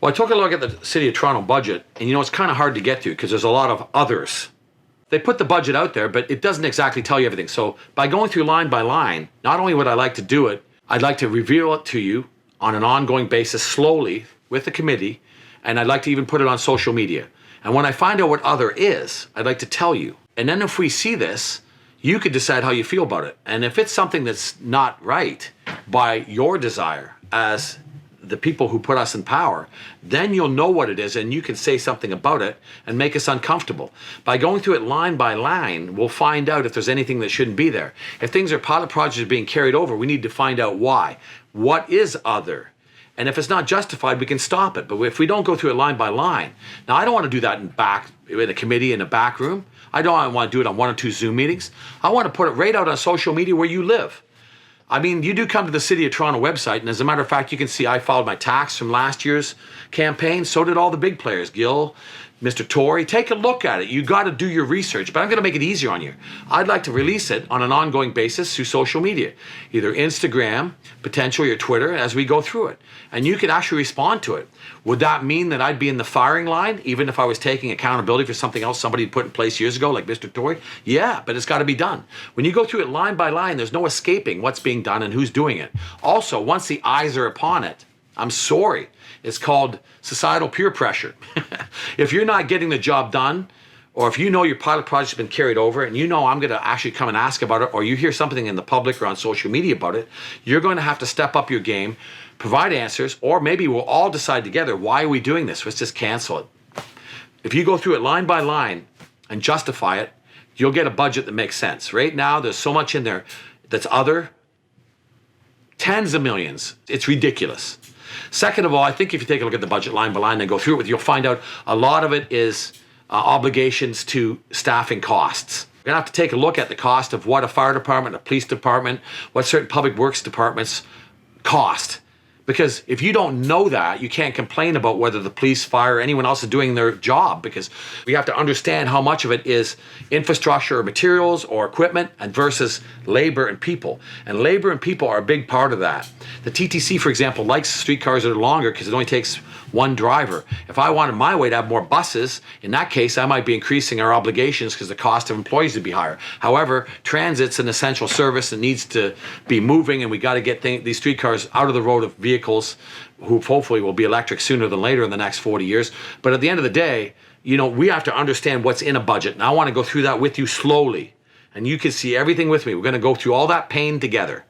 Well, I took a look at the City of Toronto budget, and it's kind of hard to get to because there's a lot of others. They put the budget out there, but it doesn't exactly tell you everything. So by going through line by line, not only would I like to do it, I'd like to reveal it to you on an ongoing basis slowly with the committee, and I'd like to even put it on social media. And when I find out what other is, I'd like to tell you. And then if we see this, you could decide how you feel about it. And if it's something that's not right by your desire as the people who put us in power, then you'll know what it is and you can say something about it and make us uncomfortable. By going through it line by line, we'll find out if there's anything that shouldn't be there. If things are pilot projects being carried over, we need to find out why. What is other? And if it's not justified, we can stop it. But if we don't go through it line by line, now I don't want to do that in a committee in a back room. I don't want to do it on 1 or 2 Zoom meetings. I want to put it right out on social media where you live. I mean, you do come to the City of Toronto website, and as a matter of fact, you can see I filed my tax from last year's campaign. So did all the big players, Gill, Mr. Tory. Take a look at it. You got to do your research, but I'm going to make it easier on you. I'd like to release it on an ongoing basis through social media, either Instagram, potentially, or Twitter as we go through it. And you could actually respond to it. Would that mean that I'd be in the firing line, even if I was taking accountability for something else somebody put in place years ago, like Mr. Tory? Yeah, but it's got to be done. When you go through it line by line, there's no escaping what's being done and who's doing it. Also, once the eyes are upon it, I'm sorry, it's called societal peer pressure. If you're not getting the job done, or if you know your pilot project's been carried over and you know I'm going to actually come and ask about it, or you hear something in the public or on social media about it, you're going to have to step up your game, provide answers, or maybe we'll all decide together, why are we doing this? Let's just cancel it. If you go through it line by line and justify it, you'll get a budget that makes sense. Right now, there's so much in there that's other, tens of millions. It's ridiculous. Second of all, I think if you take a look at the budget line by line and go through it with, you'll find out a lot of it is obligations to staffing costs. We're going to have to take a look at the cost of what a fire department, a police department, what certain public works departments cost. Because if you don't know that, you can't complain about whether the police, fire, or anyone else is doing their job, because we have to understand how much of it is infrastructure or materials or equipment and versus labor and people. And labor and people are a big part of that. The TTC, for example, likes streetcars that are longer because it only takes one driver. If I wanted my way to have more buses, in that case, I might be increasing our obligations because the cost of employees would be higher. However, transit's an essential service and needs to be moving, and we got to get these streetcars out of the road of vehicles who hopefully will be electric sooner than later in the next 40 years. But at the end of the day, we have to understand what's in a budget. And I want to go through that with you slowly. And you can see everything with me. We're going to go through all that pain together.